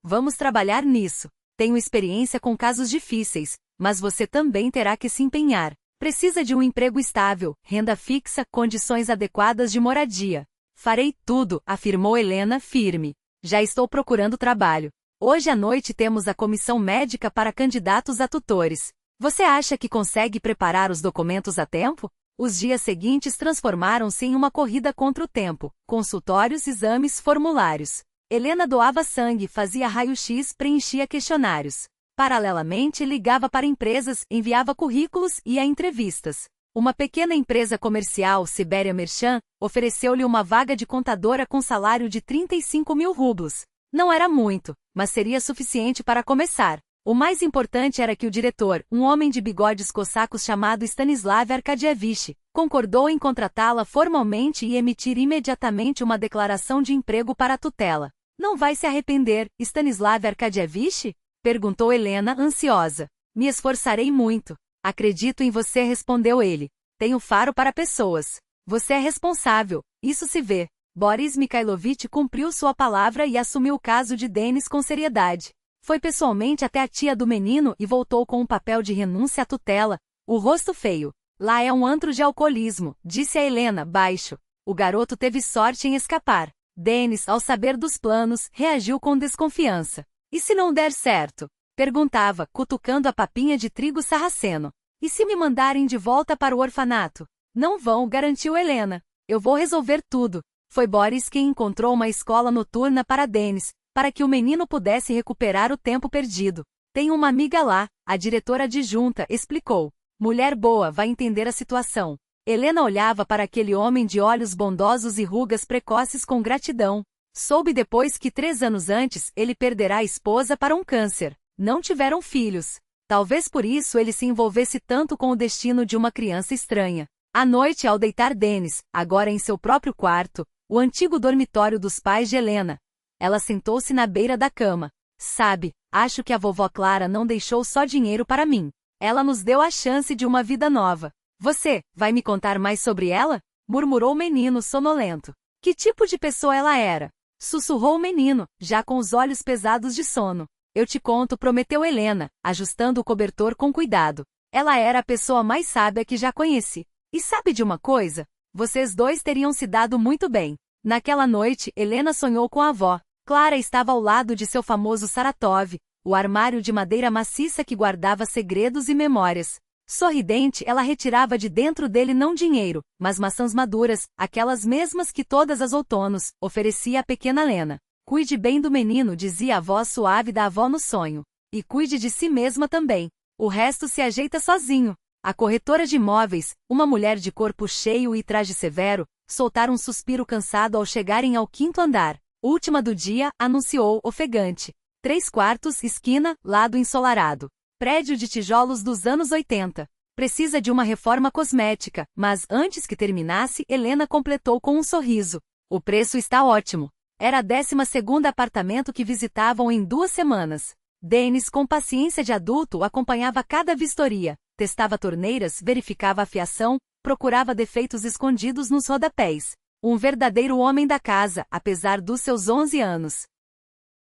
Vamos trabalhar nisso. Tenho experiência com casos difíceis, mas você também terá que se empenhar. Precisa de um emprego estável, renda fixa, condições adequadas de moradia. Farei tudo, afirmou Helena, firme. Já estou procurando trabalho. Hoje à noite temos a comissão médica para candidatos a tutores. Você acha que consegue preparar os documentos a tempo? Os dias seguintes transformaram-se em uma corrida contra o tempo. Consultórios, exames, formulários. Helena doava sangue, fazia raio-x, preenchia questionários. Paralelamente, ligava para empresas, enviava currículos e a entrevistas. Uma pequena empresa comercial, Sibéria Merchant, ofereceu-lhe uma vaga de contadora com salário de 35 mil rublos. Não era muito, mas seria suficiente para começar. O mais importante era que o diretor, um homem de bigodes cossacos chamado Stanislav Arkadievich, concordou em contratá-la formalmente e emitir imediatamente uma declaração de emprego para a tutela. Não vai se arrepender, Stanislav Arkadievich? Perguntou Helena, ansiosa. Me esforçarei muito. Acredito em você, respondeu ele. Tenho faro para pessoas. Você é responsável, isso se vê. Boris Mikhailovich cumpriu sua palavra e assumiu o caso de Denis com seriedade. Foi pessoalmente até a tia do menino e voltou com um papel de renúncia à tutela, o rosto feio. Lá é um antro de alcoolismo, disse a Helena, baixo. O garoto teve sorte em escapar. Denis, ao saber dos planos, reagiu com desconfiança. E se não der certo? Perguntava, cutucando a papinha de trigo sarraceno. E se me mandarem de volta para o orfanato? Não vão, garantiu Helena. Eu vou resolver tudo. Foi Boris quem encontrou uma escola noturna para Denis, para que o menino pudesse recuperar o tempo perdido. Tem uma amiga lá, a diretora adjunta, explicou. Mulher boa, vai entender a situação. Helena olhava para aquele homem de olhos bondosos e rugas precoces com gratidão. Soube depois que 3 anos antes, ele perderá a esposa para um câncer. Não tiveram filhos. Talvez por isso ele se envolvesse tanto com o destino de uma criança estranha. À noite, ao deitar Denis, agora em seu próprio quarto, o antigo dormitório dos pais de Helena, ela sentou-se na beira da cama. Sabe, acho que a vovó Clara não deixou só dinheiro para mim. Ela nos deu a chance de uma vida nova. Você, vai me contar mais sobre ela? Murmurou o menino sonolento. Que tipo de pessoa ela era? Sussurrou o menino, já com os olhos pesados de sono. Eu te conto, prometeu Helena, ajustando o cobertor com cuidado. Ela era a pessoa mais sábia que já conheci. E sabe de uma coisa? Vocês dois teriam se dado muito bem. Naquela noite, Helena sonhou com a avó. Clara estava ao lado de seu famoso Saratov, o armário de madeira maciça que guardava segredos e memórias. Sorridente, ela retirava de dentro dele não dinheiro, mas maçãs maduras, aquelas mesmas que todas as outonos, oferecia à pequena Lena. Cuide bem do menino, dizia a voz suave da avó no sonho. E cuide de si mesma também. O resto se ajeita sozinho. A corretora de imóveis, uma mulher de corpo cheio e traje severo, soltara um suspiro cansado ao chegarem ao 5º andar. Última do dia, anunciou, ofegante. 3 quartos, esquina, lado ensolarado. Prédio de tijolos dos anos 80. Precisa de uma reforma cosmética, mas antes que terminasse, Helena completou com um sorriso. O preço está ótimo. Era a 12º apartamento que visitavam em 2 semanas. Dennis, com paciência de adulto, acompanhava cada vistoria, testava torneiras, verificava a fiação, procurava defeitos escondidos nos rodapés. Um verdadeiro homem da casa, apesar dos seus 11 anos.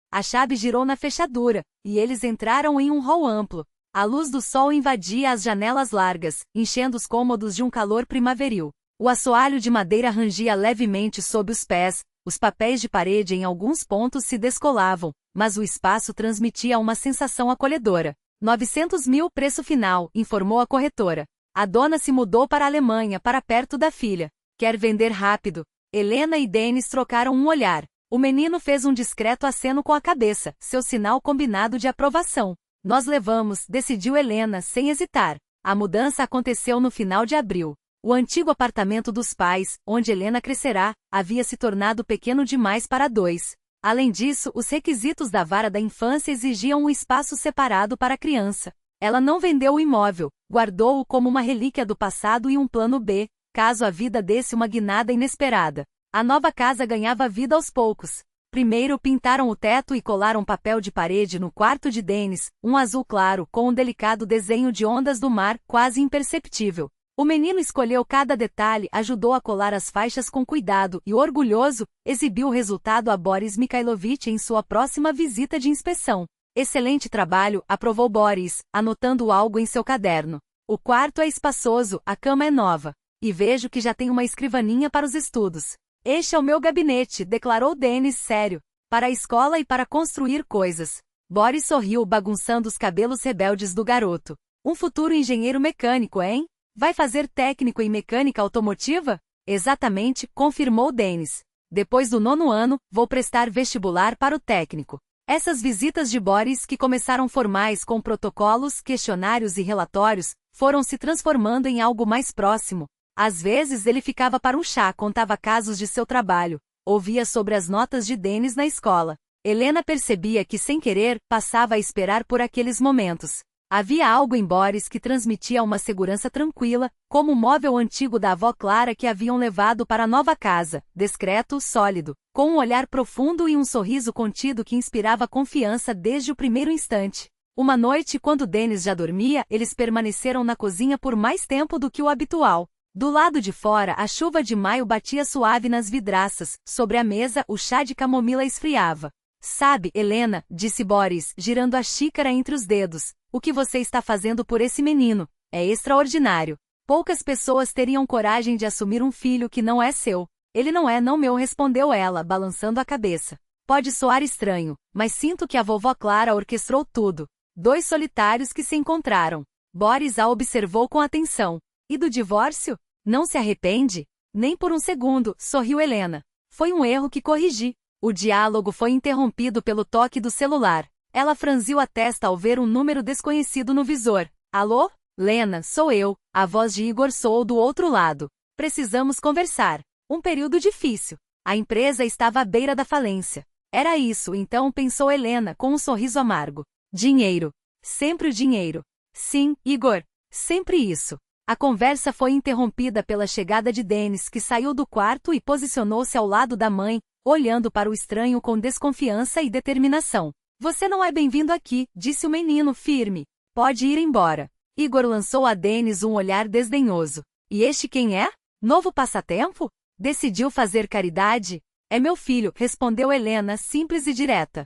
A chave girou na fechadura, e eles entraram em um hall amplo. A luz do sol invadia as janelas largas, enchendo os cômodos de um calor primaveril. O assoalho de madeira rangia levemente sob os pés, os papéis de parede em alguns pontos se descolavam, mas o espaço transmitia uma sensação acolhedora. 900 mil preço final, informou a corretora. A dona se mudou para a Alemanha, para perto da filha. Quer vender rápido. Helena e Dennis trocaram um olhar. O menino fez um discreto aceno com a cabeça, seu sinal combinado de aprovação. Nós levamos, decidiu Helena, sem hesitar. A mudança aconteceu no final de abril. O antigo apartamento dos pais, onde Helena crescerá, havia se tornado pequeno demais para 2. Além disso, os requisitos da vara da infância exigiam um espaço separado para a criança. Ela não vendeu o imóvel, guardou-o como uma relíquia do passado e um plano B, caso a vida desse uma guinada inesperada. A nova casa ganhava vida aos poucos. Primeiro pintaram o teto e colaram papel de parede no quarto de Dennis, um azul claro com um delicado desenho de ondas do mar quase imperceptível. O menino escolheu cada detalhe, ajudou a colar as faixas com cuidado e, orgulhoso, exibiu o resultado a Boris Mikhailovich em sua próxima visita de inspeção. Excelente trabalho, aprovou Boris, anotando algo em seu caderno. O quarto é espaçoso, a cama é nova. E vejo que já tem uma escrivaninha para os estudos. Este é o meu gabinete, declarou Dennis sério. Para a escola e para construir coisas. Boris sorriu, bagunçando os cabelos rebeldes do garoto. Um futuro engenheiro mecânico, hein? Vai fazer técnico em mecânica automotiva? Exatamente, confirmou Dennis. Depois do 9º ano, vou prestar vestibular para o técnico. Essas visitas de Boris, que começaram formais com protocolos, questionários e relatórios, foram se transformando em algo mais próximo. Às vezes ele ficava para um chá, contava casos de seu trabalho, ouvia sobre as notas de Dennis na escola. Helena percebia que, sem querer, passava a esperar por aqueles momentos. Havia algo em Boris que transmitia uma segurança tranquila, como o móvel antigo da avó Clara que haviam levado para a nova casa, discreto, sólido, com um olhar profundo e um sorriso contido que inspirava confiança desde o primeiro instante. Uma noite, quando Dennis já dormia, eles permaneceram na cozinha por mais tempo do que o habitual. Do lado de fora, a chuva de maio batia suave nas vidraças, sobre a mesa, o chá de camomila esfriava. Sabe, Helena, disse Boris, girando a xícara entre os dedos, o que você está fazendo por esse menino é extraordinário. Poucas pessoas teriam coragem de assumir um filho que não é seu. Ele não é não meu, respondeu ela, balançando a cabeça. Pode soar estranho, mas sinto que a vovó Clara orquestrou tudo. 2 solitários que se encontraram. Boris a observou com atenção. E do divórcio? Não se arrepende? Nem por um segundo, sorriu Helena. Foi um erro que corrigi. O diálogo foi interrompido pelo toque do celular. Ela franziu a testa ao ver um número desconhecido no visor. Alô? Lena, sou eu. A voz de Igor soou do outro lado. Precisamos conversar. Um período difícil. A empresa estava à beira da falência. Era isso, então, pensou Helena com um sorriso amargo. Dinheiro. Sempre o dinheiro. Sim, Igor. Sempre isso. A conversa foi interrompida pela chegada de Dennis, que saiu do quarto e posicionou-se ao lado da mãe, olhando para o estranho com desconfiança e determinação. Você não é bem-vindo aqui, disse o menino firme. Pode ir embora. Igor lançou a Dennis um olhar desdenhoso. E este quem é? Novo passatempo? Decidiu fazer caridade? É meu filho, respondeu Helena, simples e direta.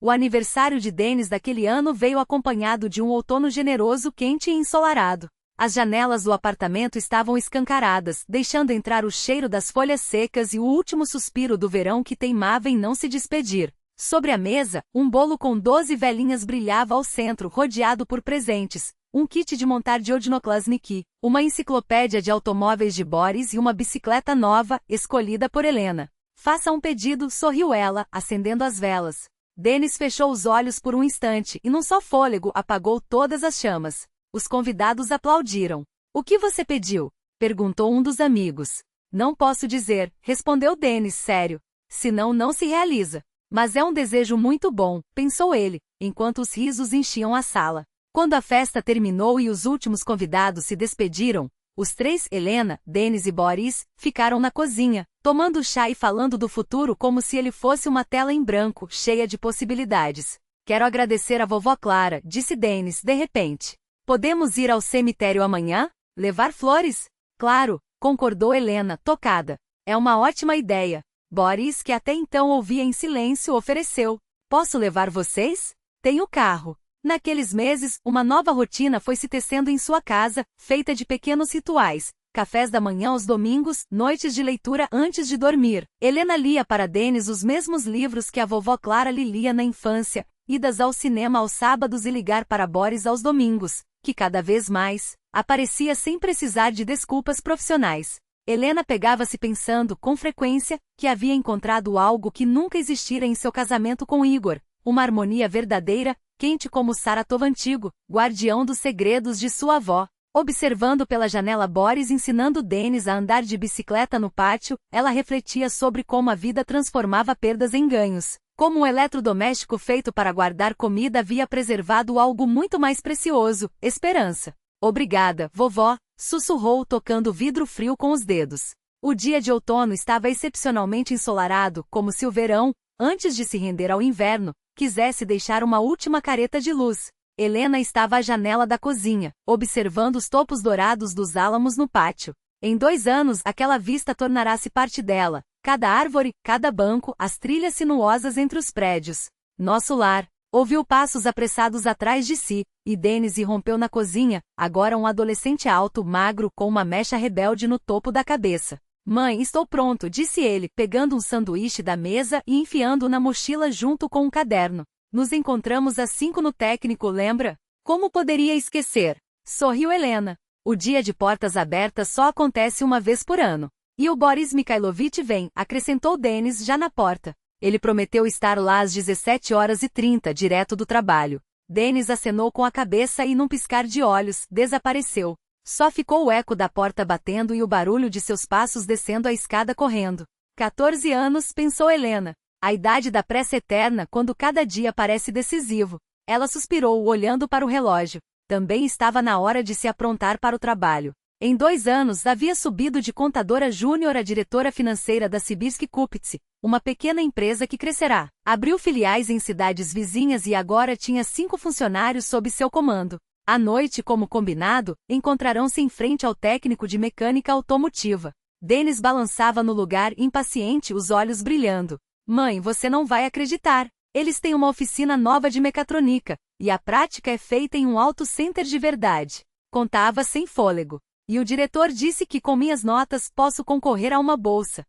O aniversário de Dennis daquele ano veio acompanhado de um outono generoso, quente e ensolarado. As janelas do apartamento estavam escancaradas, deixando entrar o cheiro das folhas secas e o último suspiro do verão que teimava em não se despedir. Sobre a mesa, um bolo com 12 velhinhas brilhava ao centro, rodeado por presentes, um kit de montar de Odnoklasniki, uma enciclopédia de automóveis de Boris e uma bicicleta nova, escolhida por Helena. Faça um pedido, sorriu ela, acendendo as velas. Dennis fechou os olhos por um instante e num só fôlego apagou todas as chamas. Os convidados aplaudiram. O que você pediu? Perguntou um dos amigos. Não posso dizer, respondeu Dennis sério. Senão não se realiza. Mas é um desejo muito bom, pensou ele, enquanto os risos enchiam a sala. Quando a festa terminou e os últimos convidados se despediram, Os três, Helena, Denis e Boris, ficaram na cozinha, tomando chá e falando do futuro como se ele fosse uma tela em branco, cheia de possibilidades. Quero agradecer a vovó Clara, disse Denis, de repente. Podemos ir ao cemitério amanhã? Levar flores? Claro, concordou Helena, tocada. É uma ótima ideia. Boris, que até então ouvia em silêncio, ofereceu. Posso levar vocês? Tenho carro. Naqueles meses, uma nova rotina foi se tecendo em sua casa, feita de pequenos rituais. Cafés da manhã aos domingos, noites de leitura antes de dormir. Helena lia para Denis os mesmos livros que a vovó Clara lhe lia na infância, idas ao cinema aos sábados e ligar para Boris aos domingos, que cada vez mais aparecia sem precisar de desculpas profissionais. Helena pegava-se pensando, com frequência, que havia encontrado algo que nunca existira em seu casamento com Igor, uma harmonia verdadeira, quente como o Saratov antigo, guardião dos segredos de sua avó. Observando pela janela Boris ensinando Denis a andar de bicicleta no pátio, ela refletia sobre como a vida transformava perdas em ganhos. Como um eletrodoméstico feito para guardar comida havia preservado algo muito mais precioso, esperança. Obrigada, vovó, sussurrou tocando o vidro frio com os dedos. O dia de outono estava excepcionalmente ensolarado, como se o verão, antes de se render ao inverno, quisesse deixar uma última careta de luz. Helena estava à janela da cozinha, observando os topos dourados dos álamos no pátio. Em 2 anos, aquela vista tornará-se parte dela. Cada árvore, cada banco, as trilhas sinuosas entre os prédios. Nosso lar. Ouviu passos apressados atrás de si, e Denis irrompeu na cozinha, agora um adolescente alto, magro, com uma mecha rebelde no topo da cabeça. Mãe, estou pronto, disse ele, pegando um sanduíche da mesa e enfiando-o na mochila junto com um caderno. Nos encontramos às 5 no técnico, lembra? Como poderia esquecer? Sorriu Helena. O dia de portas abertas só acontece uma vez por ano. E o Boris Mikhailovich vem, acrescentou Denis já na porta. Ele prometeu estar lá às 17h30, direto do trabalho. Denis acenou com a cabeça e num piscar de olhos, desapareceu. Só ficou o eco da porta batendo e o barulho de seus passos descendo a escada correndo. 14 anos, pensou Helena. A idade da pressa eterna quando cada dia parece decisivo. Ela suspirou, olhando para o relógio. Também estava na hora de se aprontar para o trabalho. Em 2 anos havia subido de contadora júnior a diretora financeira da Sibirsky Kupitsi, uma pequena empresa que crescerá. Abriu filiais em cidades vizinhas e agora tinha 5 funcionários sob seu comando. À noite, como combinado, encontrarão-se em frente ao técnico de mecânica automotiva. Denis balançava no lugar, impaciente, os olhos brilhando. Mãe, você não vai acreditar. Eles têm uma oficina nova de mecatrônica, e a prática é feita em um auto center de verdade. Contava sem fôlego. E o diretor disse que com minhas notas posso concorrer a uma bolsa.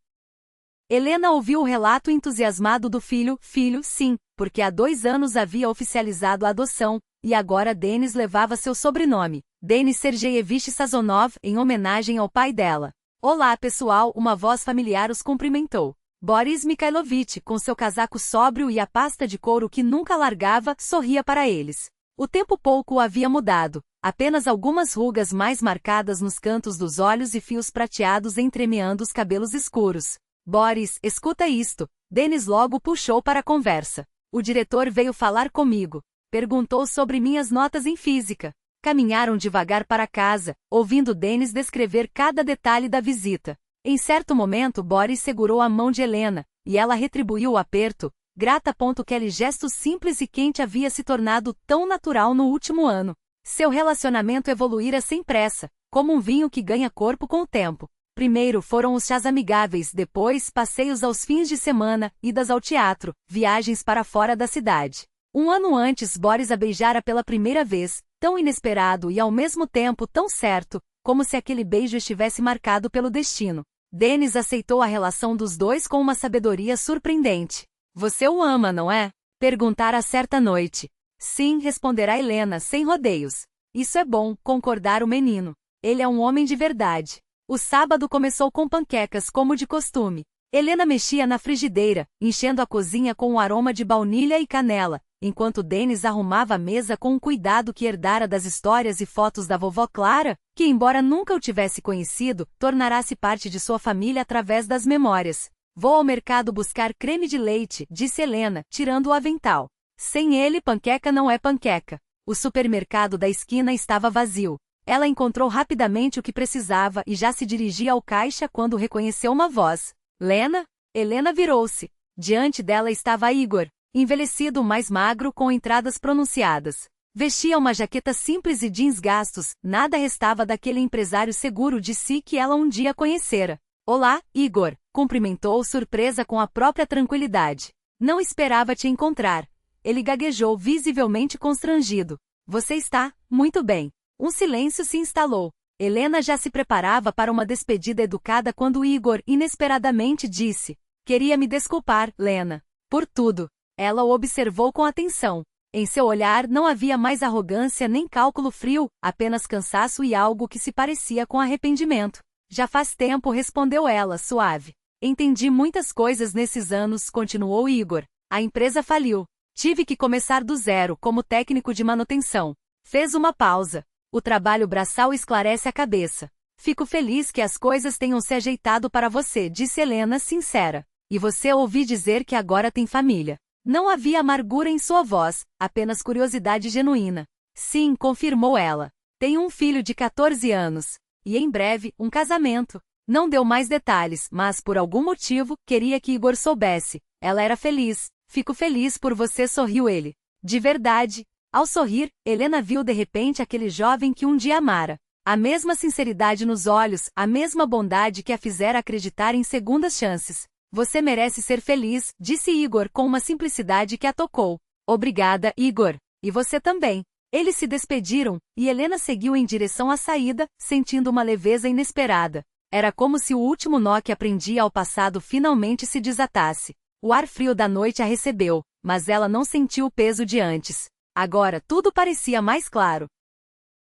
Helena ouviu o relato entusiasmado do filho, sim, porque há 2 anos havia oficializado a adoção, e agora Denis levava seu sobrenome, Denis Sergeyevich Sazonov, em homenagem ao pai dela. Olá pessoal, uma voz familiar os cumprimentou. Boris Mikhailovich, com seu casaco sóbrio e a pasta de couro que nunca largava, sorria para eles. O tempo pouco o havia mudado, apenas algumas rugas mais marcadas nos cantos dos olhos e fios prateados entremeando os cabelos escuros. Boris, escuta isto. Denis logo puxou para a conversa. O diretor veio falar comigo. Perguntou sobre minhas notas em física. Caminharam devagar para casa, ouvindo Denis descrever cada detalhe da visita. Em certo momento Boris segurou a mão de Helena, e ela retribuiu o aperto, grata. Aquele gesto simples e quente havia se tornado tão natural no último ano. Seu relacionamento evoluíra sem pressa, como um vinho que ganha corpo com o tempo. Primeiro foram os chás amigáveis, depois passeios aos fins de semana, idas ao teatro, viagens para fora da cidade. 1 ano antes Boris a beijara pela primeira vez, tão inesperado e ao mesmo tempo tão certo, como se aquele beijo estivesse marcado pelo destino. Denis aceitou a relação dos dois com uma sabedoria surpreendente. Você o ama, não é? Perguntara certa noite. Sim, responderá Helena, sem rodeios. Isso é bom, concordara o menino. Ele é um homem de verdade. O sábado começou com panquecas, como de costume. Helena mexia na frigideira, enchendo a cozinha com um aroma de baunilha e canela, enquanto Denis arrumava a mesa com um cuidado que herdara das histórias e fotos da vovó Clara, que embora nunca o tivesse conhecido, tornará-se parte de sua família através das memórias. Vou ao mercado buscar creme de leite, disse Helena, tirando o avental. Sem ele, panqueca não é panqueca. O supermercado da esquina estava vazio. Ela encontrou rapidamente o que precisava e já se dirigia ao caixa quando reconheceu uma voz. Lena? Helena virou-se. Diante dela estava Igor, envelhecido, mais magro, com entradas pronunciadas. Vestia uma jaqueta simples e jeans gastos, nada restava daquele empresário seguro de si que ela um dia conhecera. Olá, Igor, cumprimentou surpresa com a própria tranquilidade. Não esperava te encontrar. Ele gaguejou, visivelmente constrangido. Você está, muito bem. Um silêncio se instalou. Helena já se preparava para uma despedida educada quando Igor inesperadamente disse: Queria me desculpar, Lena, por tudo. Ela o observou com atenção. Em seu olhar não havia mais arrogância nem cálculo frio, apenas cansaço e algo que se parecia com arrependimento. Já faz tempo, respondeu ela, suave. Entendi muitas coisas nesses anos, continuou Igor. A empresa faliu. Tive que começar do zero como técnico de manutenção. Fez uma pausa. O trabalho braçal esclarece a cabeça. Fico feliz que as coisas tenham se ajeitado para você, disse Helena, sincera. E você ouvi dizer que agora tem família. Não havia amargura em sua voz, apenas curiosidade genuína. Sim, confirmou ela. Tenho um filho de 14 anos. E em breve, um casamento. Não deu mais detalhes, mas por algum motivo, queria que Igor soubesse. Ela era feliz. Fico feliz por você, sorriu ele. De verdade. Ao sorrir, Helena viu de repente aquele jovem que um dia amara. A mesma sinceridade nos olhos, a mesma bondade que a fizera acreditar em segundas chances. Você merece ser feliz, disse Igor com uma simplicidade que a tocou. Obrigada, Igor. E você também. Eles se despediram, e Helena seguiu em direção à saída, sentindo uma leveza inesperada. Era como se o último nó que aprendia ao passado finalmente se desatasse. O ar frio da noite a recebeu, mas ela não sentiu o peso de antes. Agora tudo parecia mais claro.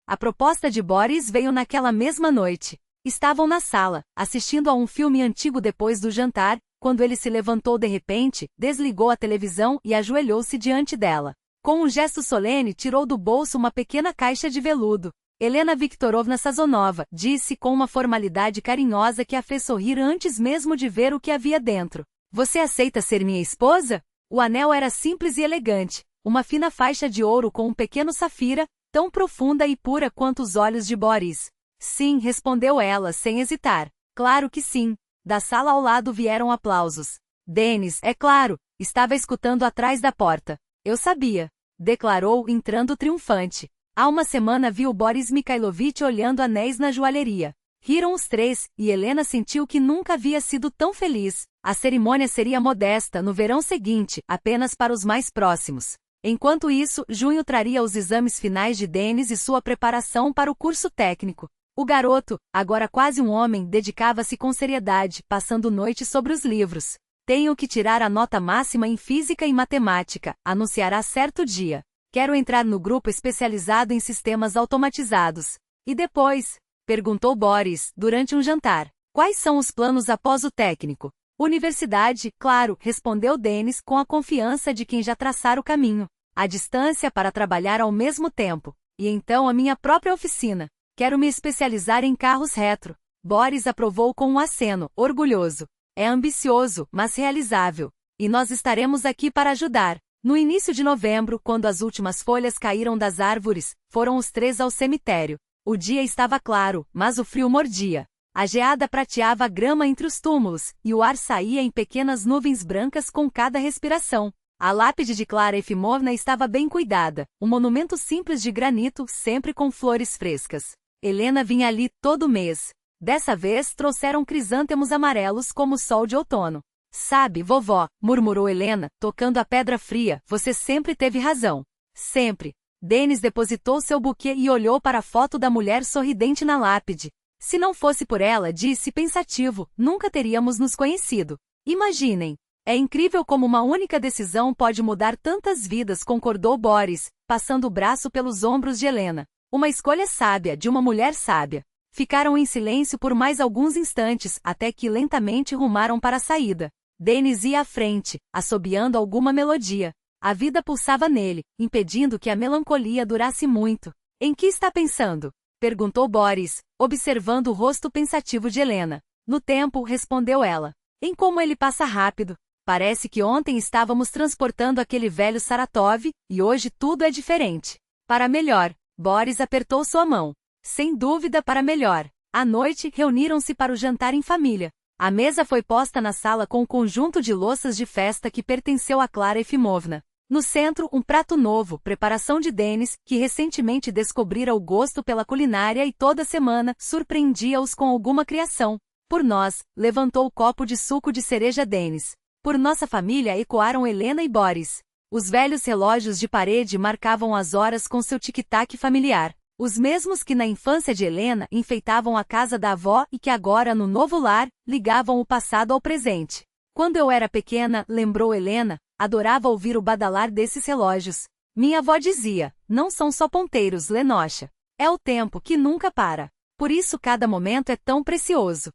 A proposta de Boris veio naquela mesma noite. Estavam na sala, assistindo a um filme antigo depois do jantar, quando ele se levantou de repente, desligou a televisão e ajoelhou-se diante dela. Com um gesto solene tirou do bolso uma pequena caixa de veludo. Helena Viktorovna Sazonova, disse com uma formalidade carinhosa que a fez sorrir antes mesmo de ver o que havia dentro. Você aceita ser minha esposa? O anel era simples e elegante, uma fina faixa de ouro com um pequeno safira, tão profunda e pura quanto os olhos de Boris. Sim, respondeu ela, sem hesitar. Claro que sim. Da sala ao lado vieram aplausos. Denis, é claro, estava escutando atrás da porta. Eu sabia, declarou, entrando triunfante. Há uma semana viu Boris Mikhailovich olhando anéis na joalheria. Riram os três, e Helena sentiu que nunca havia sido tão feliz. A cerimônia seria modesta no verão seguinte, apenas para os mais próximos. Enquanto isso, junho traria os exames finais de Denis e sua preparação para o curso técnico. O garoto, agora quase um homem, dedicava-se com seriedade, passando noites sobre os livros. Tenho que tirar a nota máxima em física e matemática, anunciará certo dia. Quero entrar no grupo especializado em sistemas automatizados. E depois? Perguntou Boris, durante um jantar. Quais são os planos após o técnico? Universidade, claro, respondeu Denis com a confiança de quem já traçara o caminho. A distância para trabalhar ao mesmo tempo. E então a minha própria oficina. Quero me especializar em carros retro. Boris aprovou com um aceno, orgulhoso. É ambicioso, mas realizável. E nós estaremos aqui para ajudar. No início de novembro, quando as últimas folhas caíram das árvores, foram os três ao cemitério. O dia estava claro, mas o frio mordia. A geada prateava a grama entre os túmulos, e o ar saía em pequenas nuvens brancas com cada respiração. A lápide de Clara Efimowna estava bem cuidada, um monumento simples de granito, sempre com flores frescas. Helena vinha ali todo mês. Dessa vez trouxeram crisântemos amarelos como o sol de outono. Sabe, vovó, murmurou Helena, tocando a pedra fria, você sempre teve razão. Sempre. Denis depositou seu buquê e olhou para a foto da mulher sorridente na lápide. Se não fosse por ela, disse pensativo, nunca teríamos nos conhecido. Imaginem. É incrível como uma única decisão pode mudar tantas vidas, concordou Boris, passando o braço pelos ombros de Helena. Uma escolha sábia, de uma mulher sábia. Ficaram em silêncio por mais alguns instantes, até que lentamente rumaram para a saída. Denis ia à frente, assobiando alguma melodia. A vida pulsava nele, impedindo que a melancolia durasse muito. Em que está pensando? Perguntou Boris, observando o rosto pensativo de Helena. No tempo, respondeu ela. Em como ele passa rápido. Parece que ontem estávamos transportando aquele velho Saratov, e hoje tudo é diferente. Para melhor. Boris apertou sua mão. Sem dúvida para melhor. À noite, reuniram-se para o jantar em família. A mesa foi posta na sala com um conjunto de louças de festa que pertenceu a Clara Efimovna. No centro, um prato novo, preparação de Denis, que recentemente descobrira o gosto pela culinária e toda semana surpreendia-os com alguma criação. Por nós, levantou o copo de suco de cereja Denis. Por nossa família ecoaram Helena e Boris. Os velhos relógios de parede marcavam as horas com seu tic-tac familiar. Os mesmos que na infância de Helena enfeitavam a casa da avó e que agora no novo lar, ligavam o passado ao presente. Quando eu era pequena, lembrou Helena, adorava ouvir o badalar desses relógios. Minha avó dizia, não são só ponteiros, Lenocha. É o tempo que nunca para. Por isso cada momento é tão precioso.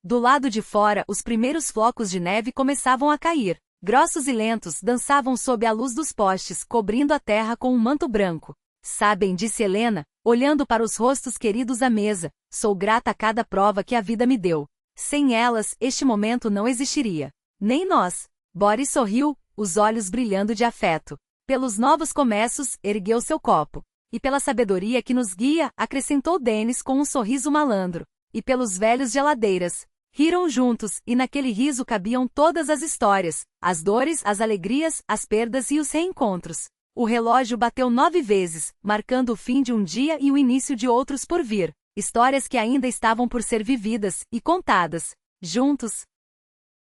Do lado de fora, os primeiros flocos de neve começavam a cair. Grossos e lentos, dançavam sob a luz dos postes, cobrindo a terra com um manto branco. Sabem, disse Helena, olhando para os rostos queridos à mesa, sou grata a cada prova que a vida me deu. Sem elas, este momento não existiria. Nem nós. Boris sorriu, os olhos brilhando de afeto. Pelos novos começos, ergueu seu copo. E pela sabedoria que nos guia, acrescentou Denis com um sorriso malandro. E pelos velhos geladeiras. Riram juntos, e naquele riso cabiam todas as histórias, as dores, as alegrias, as perdas e os reencontros. O relógio bateu 9 vezes, marcando o fim de um dia e o início de outros por vir. Histórias que ainda estavam por ser vividas e contadas. Juntos,